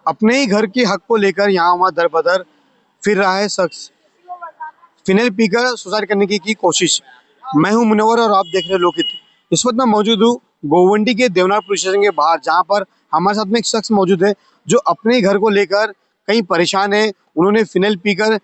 अपने ही घर के हक को लेकर यहाँ वहाँ दर बदर फिर रहा है शख्स। फिनाइल पीकर सुसाइड करने की कोशिश। मैं हूं मुनव्वर और आप देख रहे हैं लोकहित। इस वक्त मैं मौजूद हूँ गोवंडी के देवनार पुलिस स्टेशन के बाहर, जहाँ पर हमारे साथ में एक शख्स मौजूद है जो अपने ही घर को लेकर कहीं परेशान है। उन्होंने फिनाइल पीकर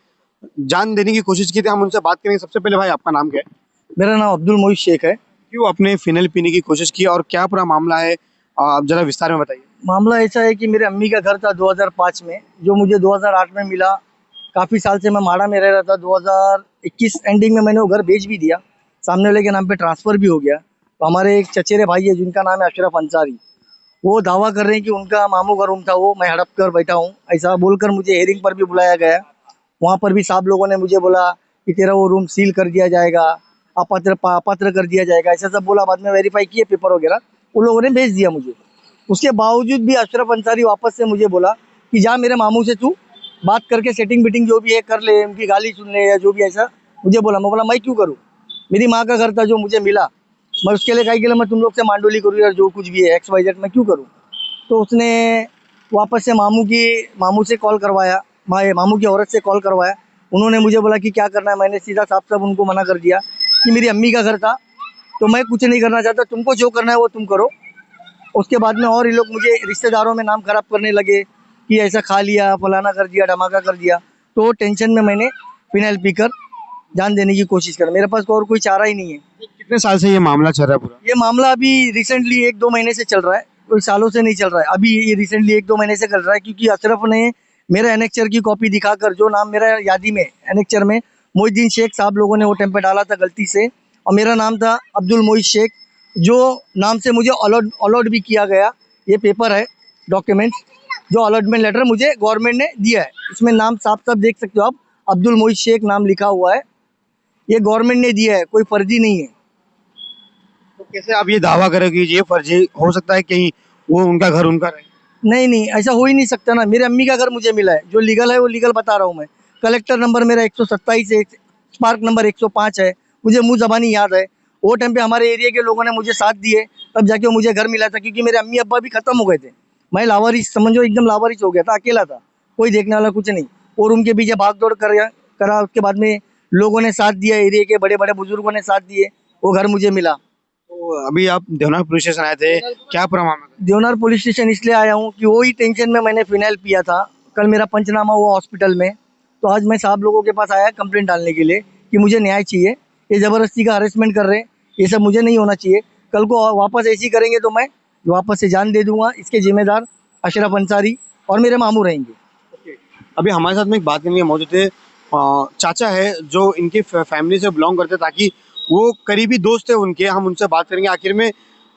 जान देने की कोशिश की थी। हम उनसे बात करेंगे। सबसे पहले भाई, आपका नाम क्या है? मेरा नाम अब्दुल मोहित शेख है। क्यों आपने फिनाइल पीने की कोशिश की और क्या पूरा मामला है, आप जरा विस्तार में बताइए। मामला ऐसा है कि मेरे अम्मी का घर था 2005 में, जो मुझे 2008 में मिला। काफ़ी साल से मैं माड़ा में रह रहा था। 2021 एंडिंग में मैंने वो घर बेच भी दिया, सामने वाले के नाम पे ट्रांसफ़र भी हो गया। तो हमारे एक चचेरे भाई है जिनका नाम है अशरफ अंसारी, वो दावा कर रहे हैं कि उनका मामू का रूम था, वो मैं हड़प कर बैठा हूँ। ऐसा बोलकर मुझे हेयरिंग पर भी बुलाया गया। वहाँ पर भी साहब लोगों ने मुझे बोला कि तेरा वो रूम सील कर दिया जाएगा, अपात्र कर दिया जाएगा, ऐसा सब बोला। बाद में वेरीफाई किए पेपर वगैरह, उन लोगों ने भेज दिया मुझे। उसके बावजूद भी अशरफ अंसारी वापस से मुझे बोला कि जा मेरे मामू से तू बात करके सेटिंग बिटिंग जो भी है कर ले, उनकी गाली सुन ले या जो भी ऐसा मुझे बोला। मैं बोला मैं क्यों करूँ, मेरी माँ का घर था जो मुझे मिला, मैं उसके लिए कहीं के लिए मैं तुम लोग से मांडोली करूँ या जो कुछ भी है XYZ मैं क्यों करूँ। तो उसने वापस से मामू से कॉल करवाया, मामू की औरत से कॉल करवाया। उन्होंने मुझे बोला कि क्या करना है। मैंने सीधा साफ साफ उनको मना कर दिया कि मेरी अम्मी का घर था तो मैं कुछ नहीं करना चाहता, तुमको जो करना है वो तुम करो। उसके बाद में और ये लोग मुझे रिश्तेदारों में नाम खराब करने लगे कि ऐसा खा लिया, फलाना कर दिया, धमाका कर दिया। तो टेंशन में मैंने फिनाइल पीकर जान देने की कोशिश करी। मेरे पास और कोई चारा ही नहीं है। कितने साल से ये मामला चल रहा है पूरा? ये मामला अभी रिसेंटली 1-2 महीने से चल रहा है, कोई सालों से नहीं चल रहा है। अभी ये रिसेंटली 1-2 महीने से चल रहा है क्योंकि अशरफ ने मेरा एनेक्चर की कॉपी दिखाकर, जो नाम मेरा यादी में एनेक्चर में मोहिद्दीन शेख साहब लोगों ने वो टेम्पर डाला था गलती से, और मेरा नाम था अब्दुल मोहित शेख, जो नाम से मुझे अलॉट भी किया गया। ये पेपर है, डॉक्यूमेंट्स, जो अलॉटमेंट लेटर मुझे गवर्नमेंट ने दिया है। इसमें नाम साफ साफ देख सकते हो आप, अब्दुल मोहित शेख नाम लिखा हुआ है। ये गवर्नमेंट ने दिया है, कोई फर्जी नहीं है। तो कैसे आप ये दावा करें कि ये फर्जी हो सकता है, कहीं वो उनका घर उनका रहे? नहीं नहीं, ऐसा हो ही नहीं सकता ना। मेरे अम्मी का घर मुझे मिला है, जो लीगल है वो लीगल बता रहा हूँ मैं। कलेक्टर नंबर मेरा 127 है, स्पार्क नंबर 105 है, मुझे मुँह ज़बानी याद है। वो टाइम पे हमारे एरिया के लोगों ने मुझे साथ दिए, तब जाके वो मुझे घर मिला था, क्योंकि मेरे अम्मी अब्बा भी ख़त्म हो गए थे। मैं लावारिस, समझो एकदम लावारिस हो गया था, अकेला था, कोई देखने वाला कुछ नहीं। वो रूम के पीछे भाग दौड़ करा। उसके बाद में लोगों ने साथ दिया, एरिया के बड़े बड़े बुजुर्गों ने साथ दिए, वो घर मुझे मिला। तो अभी आप देवनार पुलिस स्टेशन आए थे, क्या पूरा मामला था? देवनार पुलिस स्टेशन इसलिए आया हूँ कि वही टेंशन में मैंने फिनाइल पिया था। कल मेरा पंचनामा हुआ हॉस्पिटल में, तो आज मैं साहब लोगों के पास आया कंप्लेंट डालने के लिए कि मुझे न्याय चाहिए। ये ज़बरदस्ती का हरेसमेंट कर रहे हैं, ये सब मुझे नहीं होना चाहिए। कल को वापस ऐसी करेंगे तो मैं वापस से जान दे दूंगा। इसके जिम्मेदार अशरफ अंसारी और मेरे मामू रहेंगे। अभी हमारे साथ में एक बात करने के मौजूद थे, चाचा है जो इनकी फैमिली से बिलोंग करते, ताकि वो करीबी दोस्त है उनके। हम उनसे बात करेंगे आखिर में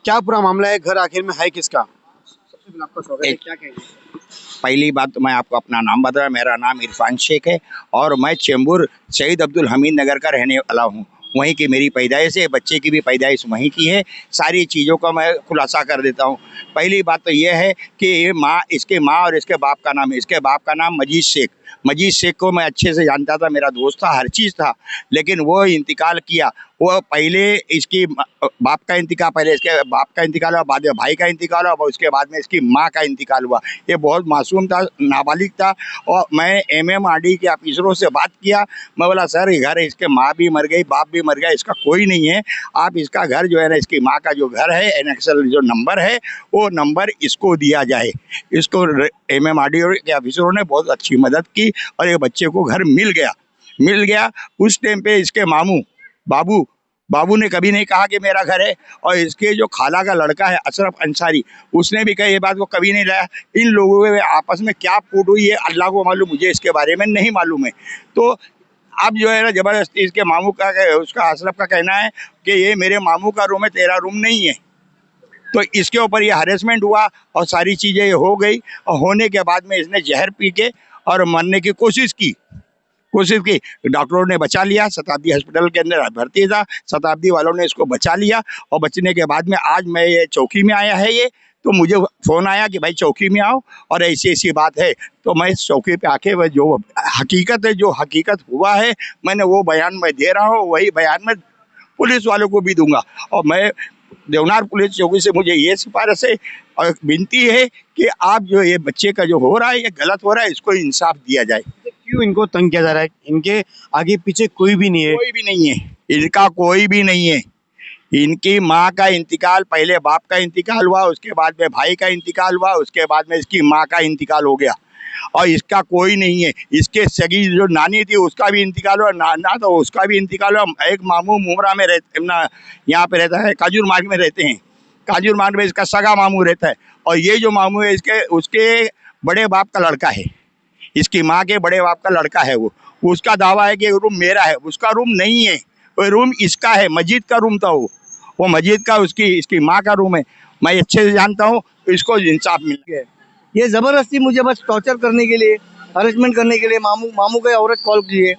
क्या पूरा मामला है, घर आखिर में है किसका। सबसे पहले आपका स्वागत है, क्या कहेंगे? पहली बात तो मैं आपको अपना नाम बता रहा, मेरा नाम इरफान शेख है और मैं चेंबूर शहीद अब्दुल हमीद नगर का रहने वाला हूँ। वहीं की मेरी पैदाइश है, बच्चे की भी पैदाइश वहीं की है। सारी चीज़ों का मैं खुलासा कर देता हूँ। पहली बात तो ये है कि ये इसके माँ और इसके बाप का नाम है। इसके बाप का नाम मजीद शेख। मजीद शेख को मैं अच्छे से जानता था, मेरा दोस्त था, हर चीज़ था, लेकिन वो इंतकाल किया। वो पहले इसकी बाप का इंतकाल, पहले इसके बाप का इंतकाल हुआ, बाद में भाई का इंतकाल हुआ, उसके बाद में इसकी माँ का इंतकाल हुआ। ये बहुत मासूम था, नाबालिग था। और मैं MMRD के ऑफिसरों से बात किया। मैं बोला सर ये घर है, इसके माँ भी मर गई, बाप भी मर गया, इसका कोई नहीं है। आप इसका घर जो है ना, इसकी माँ का जो घर है, एनेक्सल जो नंबर है, वो नंबर इसको दिया जाए। इसको MMRD के ऑफिसरों ने बहुत अच्छी मदद की और ये बच्चे को घर मिल गया। उस टाइम पे इसके मामू बाबू ने कभी नहीं कहा कि मेरा घर है। और इसके जो खाला का लड़का है अशरफ अंसारी, उसने भी कही ये बात को कभी नहीं लाया। इन लोगों के आपस में क्या फूट हुई है अल्लाह को मालूम, मुझे इसके बारे में नहीं मालूम है। तो अब जो है ना, ज़बरदस्ती इसके मामू का, उसका अशरफ का कहना है कि ये मेरे मामू का रूम है, तेरा रूम नहीं है। तो इसके ऊपर ये हरेसमेंट हुआ और सारी चीज़ें हो गई। और होने के बाद में इसने जहर पी के और मरने की कोशिश की। डॉक्टरों ने बचा लिया, शताब्दी हॉस्पिटल के अंदर भर्ती था, शताब्दी वालों ने इसको बचा लिया। और बचने के बाद में आज मैं ये चौकी में आया है, ये तो मुझे फ़ोन आया कि भाई चौकी में आओ और ऐसी ऐसी बात है। तो मैं इस चौकी पे आके वह जो हकीकत है, जो हकीकत हुआ है, मैंने वो बयान मैं दे रहा हूँ, वही बयान मैं पुलिस वालों को भी दूंगा। और मैं देवनार पुलिस चौकी से मुझे ये सिफारिश है और विनती है कि आप जो ये बच्चे का जो हो रहा है ये गलत हो रहा है, इसको इंसाफ दिया जाए। क्यों इनको तंग किया जा रहा है? इनके आगे पीछे कोई भी नहीं है। कोई भी नहीं है, इनका कोई भी नहीं है। इनकी माँ का इंतकाल, पहले बाप का इंतकाल हुआ, उसके बाद में भाई का इंतकाल हुआ, उसके बाद में इसकी माँ का इंतकाल हो गया और इसका कोई नहीं है। इसके सगी जो नानी थी उसका भी इंतकाल हुआ, नाना तो उसका भी इंतकाल हुआ। एक मामू मुमरा में रहते ना, यहाँ पे रहता है, काजूर मार्ग में रहते हैं। काजूर मार्ग में इसका सगा मामू रहता है और ये जो मामू है इसके उसके बड़े बाप का लड़का है, इसकी माँ के बड़े बाप का लड़का है। वो उसका दावा है कि रूम मेरा है, उसका रूम नहीं है, वो रूम इसका है। मस्जिद का रूम था वो मस्जिद का इसकी माँ का रूम है। मैं अच्छे से जानता हूँ, इसको इंसाफ मिल गया। ये जबरदस्ती मुझे बस टॉर्चर करने के लिए, हरेसमेंट करने के लिए मामू का औरत कॉल किए,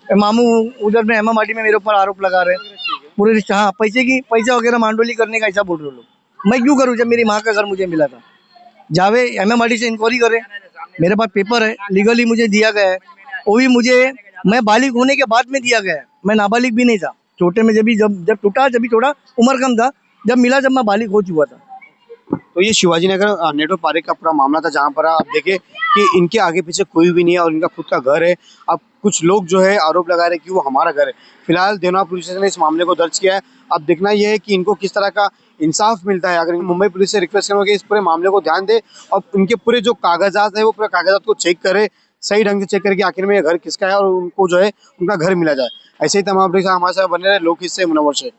मामू उधर में एमएमआरडी में मेरे ऊपर आरोप लगा रहे हैं पूरे रिश्ते। हाँ, पैसा वगैरह मांडोली करने का ऐसा बोल रहे लोग। मैं क्यों करूँ जब मेरी माँ का घर मुझे मिला था? जावे एमएमआरडी से इंक्वायरी करे, मेरे पास पेपर है, लीगली मुझे दिया गया है। वो भी मुझे, मैं बालिग होने के बाद में दिया गया है, मैं नाबालिग भी नहीं था। छोटे में जब टूटा, जब भी थोड़ा उम्र कम था, जब मिला जब मैं बालिग हो चुका था। तो ये शिवाजी नगर नेटवर्क पार्क का पूरा मामला था, जहाँ पर आप देखे कि इनके आगे पीछे कोई भी नहीं है और इनका खुद का घर है। अब कुछ लोग जो है आरोप लगा रहे हैं कि वो हमारा घर है। फिलहाल देवनार पुलिस स्टेशन ने इस मामले को दर्ज किया है। अब देखना यह है कि इनको किस तरह का इंसाफ मिलता है। अगर मुंबई पुलिस से रिक्वेस्ट करूँगा कि इस पूरे मामले को ध्यान दे और उनके पूरे जो कागजात है वो पूरे कागजात को चेक करे, सही ढंग से चेक करके आखिर में ये घर किसका है और उनको जो है उनका घर मिला जाए। ऐसे ही तमाम अपडेट्स हमारे साथ बने रहे। लोकहित से मुनव्वर शेख।